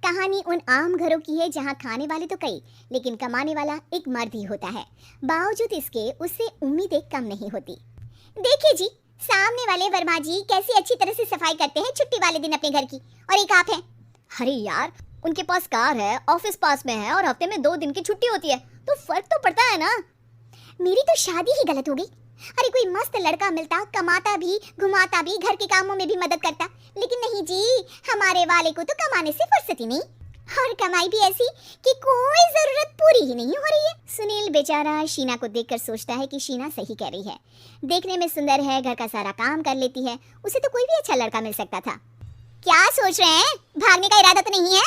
कहानी उन आम घरों की है जहाँ खाने वाले तो कई लेकिन कमाने वाला एक मर्द ही होता है। बावजूद इसके उससे उम्मीदें कम नहीं होती। देखिए जी, सामने वाले वर्मा जी कैसी अच्छी तरह से सफाई करते हैं छुट्टी वाले दिन अपने घर की, और एक आप हैं। अरे यार, उनके पास कार है, ऑफिस पास में है और हफ्ते में 2 दिन की छुट्टी होती है, तो फर्क तो पड़ता है ना। मेरी तो शादी ही गलत हो गई। अरे कोई मस्त लड़का मिलता, कमाता भी, घुमाता भी, घर के कामों में भी मदद करता, लेकिन नहीं जी, हमारे वाले को तो कमाने से फुर्सत ही नहीं, और कमाई भी ऐसी कि कोई जरूरत पूरी ही नहीं हो रही है। सुनील बेचारा शीना को देखकर सोचता है कि शीना सही कह रही है। देखने में सुंदर है, घर का सारा काम कर लेती है, उसे तो कोई भी अच्छा लड़का मिल सकता था। क्या सोच रहे हैं? भागने का इरादा तो नहीं है?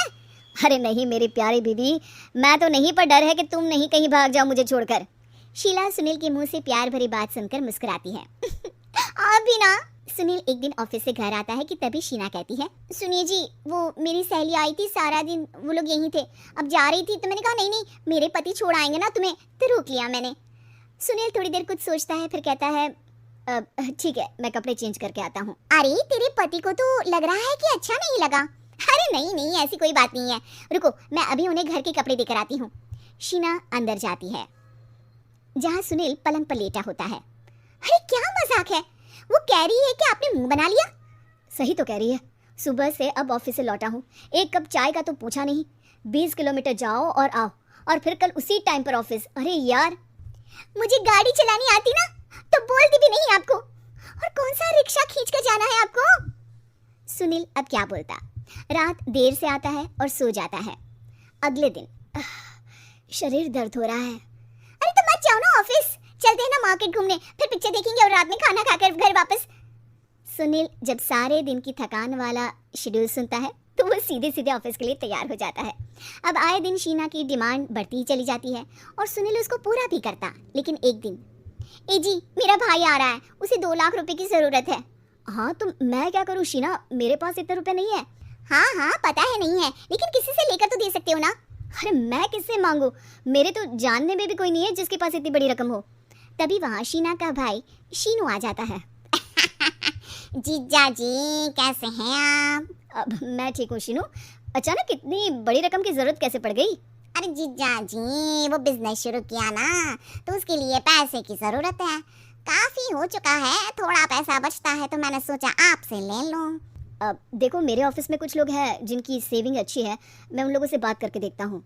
अरे नहीं मेरी प्यारी बीबी, मैं तो नहीं, पर डर है कि तुम नहीं कहीं भाग जाओ मुझे छोड़कर। शीला सुनील के मुंह से प्यार भरी बात सुनकर मुस्कुराती है। आप भी ना। सुनील एक दिन ऑफिस से घर आता है कि तभी शीना कहती है, सुनिए जी, वो मेरी सहेली आई थी, सारा दिन वो लोग यहीं थे, अब जा रही थी तो मैंने कहा नहीं नहीं, मेरे पति छोड़ आएंगे ना तुम्हें, तो रोक लिया मैंने। सुनील थोड़ी देर कुछ सोचता है, फिर कहता है, ठीक है, मैं कपड़े चेंज करके आता हूँ। अरे तेरे पति को तो लग रहा है कि अच्छा नहीं लगा। अरे नहीं नहीं, ऐसी कोई बात नहीं है, रुको मैं अभी उन्हें घर के कपड़े देकर आती हूँ। शीना अंदर जाती है जहाँ सुनील पलंग पर लेटा होता है। अरे क्या मजाक है, वो कह रही है कि आपने मुंह बना लिया। सही तो कह रही है, सुबह से अब ऑफिस से लौटा हूँ, एक कप चाय का तो पूछा नहीं, 20 किलोमीटर जाओ और आओ, और फिर कल उसी टाइम पर ऑफिस। अरे यार, मुझे गाड़ी चलानी आती ना तो बोलती भी नहीं आपको, और कौन सा रिक्शा खींच कर जाना है आपको। सुनील अब क्या बोलता। रात देर से आता है और सो जाता है। अगले दिन शरीर दर्द हो रहा है। अरे तो मत जाओ ना ऑफिस, चलते हैं ना मार्केट घूमने, फिर पिक्चर देखेंगे और रात में खाना खाकर घर वापस। सुनील जब सारे दिन की थकान वाला शेड्यूल सुनता है तो वो सीधे सीधे ऑफिस के लिए तैयार हो जाता है। अब आए दिन शीना की डिमांड बढ़ती ही चली जाती है और सुनील उसको पूरा भी करता। लेकिन एक दिन, ए जी मेरा भाई आ रहा है, उसे 2 लाख रुपए की जरूरत है। हाँ तो मैं क्या करूँ शीना, मेरे पास इतने रुपए नहीं है। हाँ हाँ पता है नहीं है, लेकिन किसी से लेकर तो दे सकते हो ना। अरे मैं किससे मांगू, मेरे तो जानने में भी कोई नहीं है जिसके पास इतनी बड़ी रकम हो। तभी वहाँ शीना का भाई शीनू आ जाता है। जीजा जी कैसे हैं आप? अब मैं ठीक हूँ शीनू, अचानक इतनी बड़ी रकम की जरूरत कैसे पड़ गई? अरे जीजा जी, वो बिजनेस शुरू किया ना तो उसके लिए पैसे की जरूरत है, काफी हो चुका है, थोड़ा पैसा बचता है तो मैंने सोचा आपसे ले लूं। अब देखो, मेरे ऑफिस में कुछ लोग हैं जिनकी सेविंग अच्छी है, मैं उन लोगों से बात करके देखता हूँ।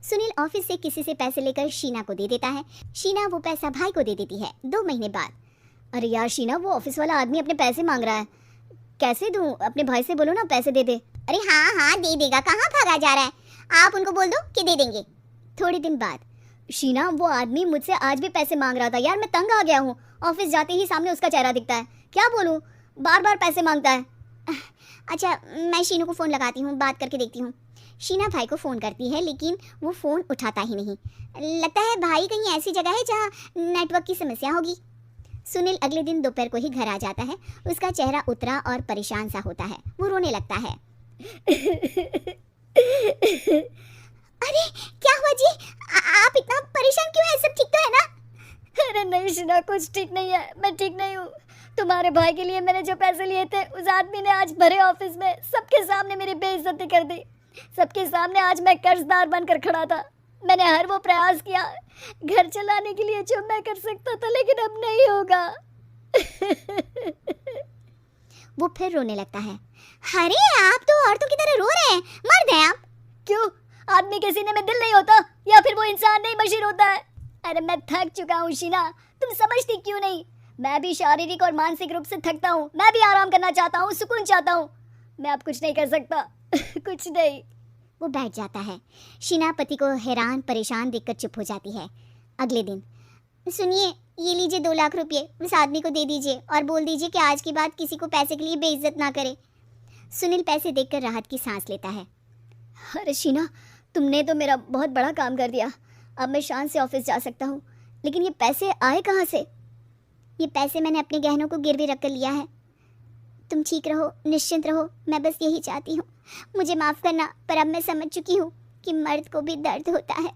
सुनील ऑफिस से किसी से पैसे लेकर शीना को दे देता है। शीना वो पैसा भाई को दे देती है 2 महीने बाद। अरे यार शीना, वो ऑफिस वाला आदमी अपने पैसे मांग रहा है, कैसे दूं? अपने भाई से बोलो ना पैसे दे दे। अरे हाँ हाँ दे देगा, कहाँ भागा जा रहा है, आप उनको बोल दो कि दे देंगे। थोड़े दिन बाद, शीना वो आदमी मुझसे आज भी पैसे मांग रहा था यार, मैं तंग आ गया हूँ, ऑफिस जाते ही सामने उसका चेहरा दिखता है, क्या बोलूँ, बार बार पैसे मांगता है। अच्छा मैं शीनू को फ़ोन लगाती हूँ, बात करके देखती हूँ। शीना भाई को फ़ोन करती है लेकिन वो फ़ोन उठाता ही नहीं। लगता है भाई कहीं ऐसी जगह है जहाँ नेटवर्क की समस्या होगी। सुनील अगले दिन दोपहर को ही घर आ जाता है। उसका चेहरा उतरा और परेशान सा होता है, वो रोने लगता है। अरे क्या हुआ जी, आप इतना परेशान क्यों हैं? सब ठीक तो है ना? अरे नहीं शीना, कुछ ठीक नहीं है, मैं ठीक नहीं हूँ। तुम्हारे भाई के लिए मैंने जो पैसे लिए थे, उस आदमी ने आज भरे ऑफिस में सबके सामने मेरी बेइज्जती कर दी। सबके सामने आज मैं कर्जदार बनकर खड़ा था। मैंने हर वो प्रयास किया घर चलाने के लिए जो मैं कर सकता था, लेकिन अब नहीं होगा। वो फिर रोने लगता है। अरे आप तो औरतों की तरह रो रहे हैं, मर्द हैं आप। क्यों, आदमी के सीने में दिल नहीं होता, या फिर वो इंसान नहीं मशीन होता है? अरे मैं थक चुका हूँ शीना, तुम समझती क्यों नहीं? मैं भी शारीरिक और मानसिक रूप से थकता हूँ, मैं भी आराम करना चाहता हूँ, सुकून चाहता हूँ। मैं अब कुछ नहीं कर सकता। कुछ नहीं। वो बैठ जाता है। शीना पति को हैरान परेशान देखकर चुप हो जाती है। अगले दिन, सुनिए ये लीजिए 2 लाख रुपये, उस आदमी को दे दीजिए और बोल दीजिए कि आज के बाद किसी को पैसे के लिए बेइज्जत ना करे। सुनील पैसे देखकर राहत की सांस लेता है। अरे शीना, तुमने तो मेरा बहुत बड़ा काम कर दिया, अब मैं शान से ऑफिस जा सकता हूँ, लेकिन ये पैसे आए कहाँ से? ये पैसे मैंने अपने गहनों को गिरवी रख कर लिया है। तुम ठीक रहो, निश्चिंत रहो, मैं बस यही चाहती हूँ। मुझे माफ़ करना, पर अब मैं समझ चुकी हूँ कि मर्द को भी दर्द होता है।